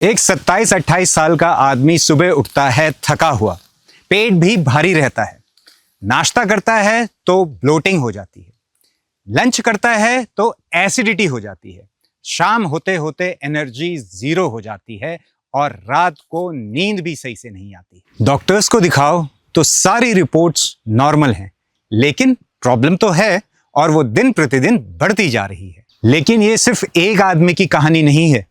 एक 27-28 साल का आदमी सुबह उठता है थका हुआ, पेट भी भारी रहता है। नाश्ता करता है तो ब्लोटिंग हो जाती है, लंच करता है तो एसिडिटी हो जाती है, शाम होते होते एनर्जी जीरो हो जाती है और रात को नींद भी सही से नहीं आती। डॉक्टर्स को दिखाओ तो सारी रिपोर्ट्स नॉर्मल हैं, लेकिन प्रॉब्लम तो है और वो दिन प्रतिदिन बढ़ती जा रही है। लेकिन ये सिर्फ एक आदमी की कहानी नहीं है।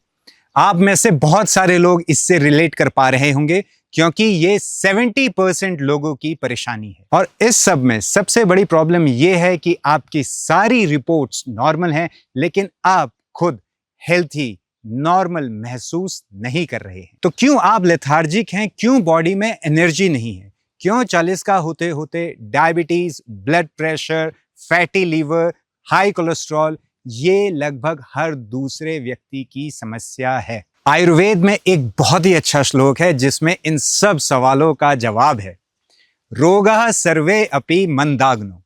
आप में से बहुत सारे लोग इससे रिलेट कर पा रहे होंगे, क्योंकि ये 70% लोगों की परेशानी है। और इस सब में सबसे बड़ी प्रॉब्लम यह है कि आपकी सारी रिपोर्ट्स नॉर्मल हैं, लेकिन आप खुद हेल्थी नॉर्मल महसूस नहीं कर रहे हैं। तो क्यों आप लेथार्जिक हैं? क्यों बॉडी में एनर्जी नहीं है? क्यों 40 का होते होते diabetes, blood pressure, fatty liver, high cholesterol ये लगभग हर दूसरे व्यक्ति की समस्या है? आयुर्वेद में एक बहुत ही अच्छा श्लोक है जिसमें इन सब सवालों का जवाब है। रोगः सर्वे अपि मंदाग्नो,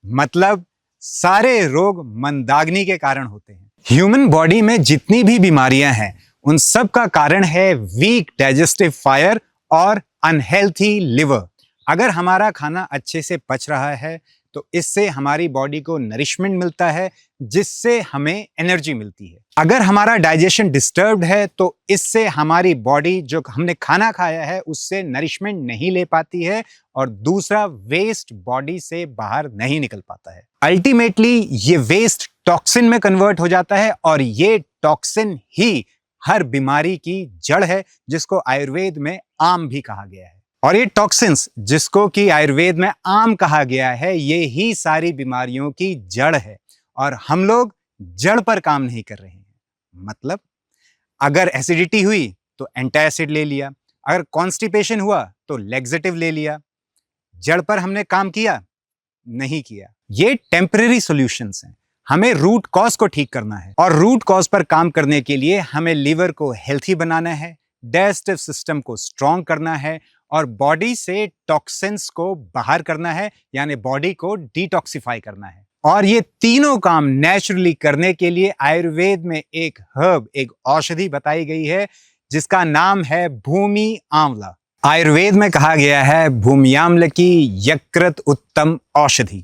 मतलब सारे रोग मंदाग्नि के कारण होते हैं। ह्यूमन बॉडी में जितनी भी बीमारियां हैं उन सब का कारण है वीक डाइजेस्टिव फायर और अनहेल्थी लिवर। अगर हमारा खाना अच्छे से पच रहा है तो इससे हमारी बॉडी को नरिशमेंट मिलता है, जिससे हमें एनर्जी मिलती है। अगर हमारा डाइजेशन डिस्टर्ब्ड है तो इससे हमारी बॉडी जो हमने खाना खाया है उससे नरिशमेंट नहीं ले पाती है और दूसरा वेस्ट बॉडी से बाहर नहीं निकल पाता है। अल्टीमेटली ये वेस्ट टॉक्सिन में कन्वर्ट हो जाता है और ये टॉक्सिन ही हर बीमारी की जड़ है, जिसको आयुर्वेद में आम भी कहा गया है। और ये टॉक्सिन्स, जिसको कि आयुर्वेद में आम कहा गया है, ये ही सारी बीमारियों की जड़ है और हम लोग जड़ पर काम नहीं कर रहे हैं। मतलब अगर एसिडिटी हुई तो एंटासिड ले लिया, अगर कॉन्स्टिपेशन हुआ तो लैक्सेटिव ले लिया। जड़ पर हमने काम किया नहीं किया। ये टेम्परेरी सॉल्यूशंस हैं। हमें रूट कॉज को ठीक करना है और रूट कॉज पर काम करने के लिए हमें लीवर को हेल्थी बनाना है, डाइजेस्टिव सिस्टम को स्ट्रॉन्ग करना है और बॉडी से टॉक्सिन्स को बाहर करना है, यानी बॉडी को डिटॉक्सिफाई करना है। और ये तीनों काम नेचुरली करने के लिए आयुर्वेद में एक हर्ब, एक औषधि बताई गई है जिसका नाम है भूमि आंवला। आयुर्वेद में कहा गया है भूमि आम्ल की यकृत उत्तम औषधि,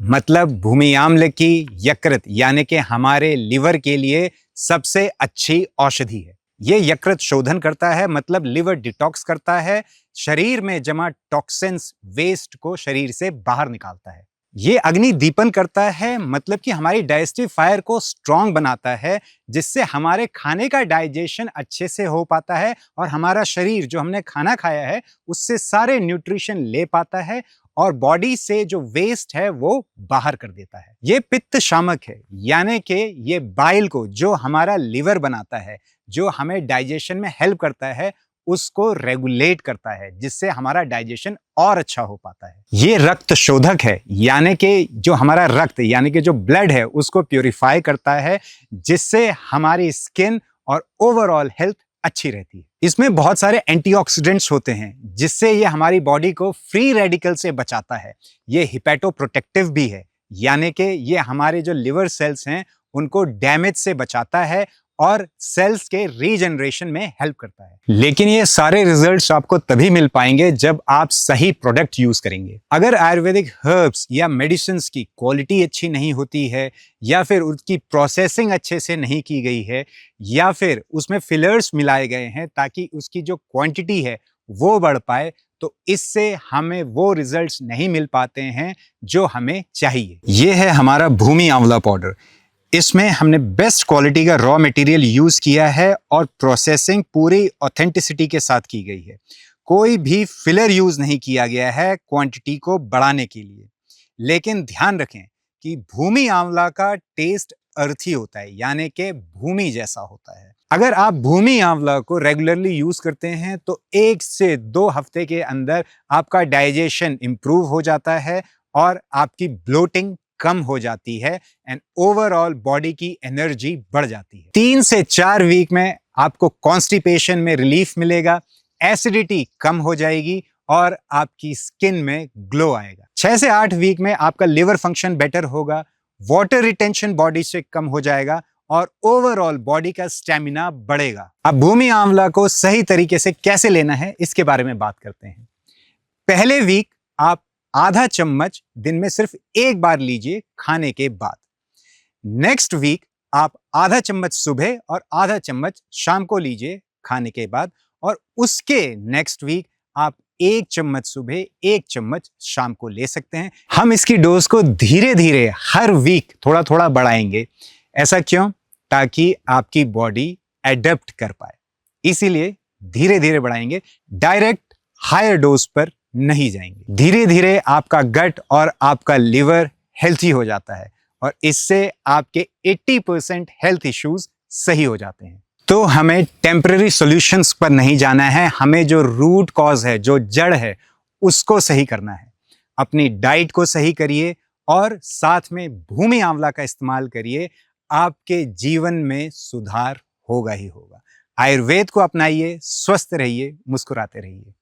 मतलब भूमि आम्ल की यकृत यानी कि हमारे लिवर के लिए सबसे अच्छी औषधि है। ये यकृत शोधन करता है, मतलब लिवर डिटॉक्स करता है, शरीर में जमा टॉक्सिन्स, वेस्ट को शरीर से बाहर निकालता है। ये अग्नि दीपन करता है, मतलब कि हमारी डाइजेस्टिव फायर को स्ट्रॉन्ग बनाता है, जिससे हमारे खाने का डाइजेशन अच्छे से हो पाता है और हमारा शरीर जो हमने खाना खाया है उससे सारे न्यूट्रिशन ले पाता है और बॉडी से जो वेस्ट है वो बाहर कर देता है। ये पित्त शामक है, यानी कि ये बाइल को जो हमारा लिवर बनाता है, जो हमें डाइजेशन में हेल्प करता है, उसको रेगुलेट करता है, जिससे हमारा डाइजेशन और अच्छा हो पाता है। ये रक्त शोधक है, यानी कि जो हमारा रक्त यानी कि जो ब्लड है उसको प्यूरिफाई करता है, जिससे हमारी स्किन और ओवरऑल हेल्थ अच्छी रहती है। इसमें बहुत सारे एंटीऑक्सीडेंट्स होते हैं, जिससे ये हमारी बॉडी को फ्री रेडिकल से बचाता है। ये हिपैटोप्रोटेक्टिव भी है, यानी कि ये हमारे जो लिवर सेल्स हैं उनको डैमेज से बचाता है और सेल्स के रीजनरेशन में हेल्प करता है। लेकिन ये सारे रिजल्ट्स आपको तभी मिल पाएंगे जब आप सही प्रोडक्ट यूज करेंगे। अगर आयुर्वेदिक हर्ब्स या मेडिसिन्स की क्वालिटी अच्छी नहीं होती है, या फिर उसकी प्रोसेसिंग अच्छे से नहीं की गई है, या फिर उसमें फिलर्स मिलाए गए हैं ताकि उसकी जो क्वांटिटी है वो बढ़ पाए, तो इससे हमें वो रिजल्ट्स नहीं मिल पाते हैं जो हमें चाहिए। ये है हमारा भूमि आंवला पाउडर। इसमें हमने बेस्ट क्वालिटी का रॉ मटेरियल यूज किया है और प्रोसेसिंग पूरी ऑथेंटिसिटी के साथ की गई है। कोई भी फिलर यूज नहीं किया गया है क्वांटिटी को बढ़ाने के लिए। लेकिन ध्यान रखें कि भूमि आंवला का टेस्ट अर्थी होता है, यानी कि भूमि जैसा होता है। अगर आप भूमि आंवला को रेगुलरली यूज करते हैं तो 1 से 2 हफ्ते के अंदर आपका डाइजेशन इंप्रूव हो जाता है और आपकी ब्लोटिंग कम हो जाती है एंड ओवरऑल बॉडी की एनर्जी बढ़ जाती है। 3 से 4 वीक में आपको कॉन्स्टिपेशन में रिलीफ मिलेगा, एसिडिटी कम हो जाएगी और आपकी स्किन में ग्लो आएगा। 6 से 8 वीक में आपका लिवर फंक्शन बेटर होगा, वाटर रिटेंशन बॉडी से कम हो जाएगा और ओवरऑल बॉडी का स्टेमिना बढ़ेगा। अब भूमि आंवला को सही तरीके से कैसे लेना है इसके बारे में बात करते हैं। पहले वीक आप आधा चम्मच दिन में सिर्फ एक बार लीजिए खाने के बाद। नेक्स्ट वीक आप आधा चम्मच सुबह और आधा चम्मच शाम को लीजिए खाने के बाद, और उसके नेक्स्ट वीक आप एक चम्मच सुबह एक चम्मच शाम को ले सकते हैं। हम इसकी डोज को धीरे धीरे हर वीक थोड़ा थोड़ा बढ़ाएंगे। ऐसा क्यों? ताकि आपकी बॉडी एडेप्ट कर पाए, इसीलिए धीरे धीरे बढ़ाएंगे, डायरेक्ट हायर डोज पर नहीं जाएंगे। धीरे धीरे आपका गट और आपका लिवर हेल्थी हो जाता है और इससे आपके 80% हेल्थ इश्यूज सही हो जाते हैं। तो हमें टेम्पररी सॉल्यूशंस पर नहीं जाना है, हमें जो रूट कॉज है, जो जड़ है, उसको सही करना है। अपनी डाइट को सही करिए और साथ में भूमि आंवला का इस्तेमाल करिए, आपके जीवन में सुधार होगा ही होगा। आयुर्वेद को अपनाइए, स्वस्थ रहिए, मुस्कुराते रहिए।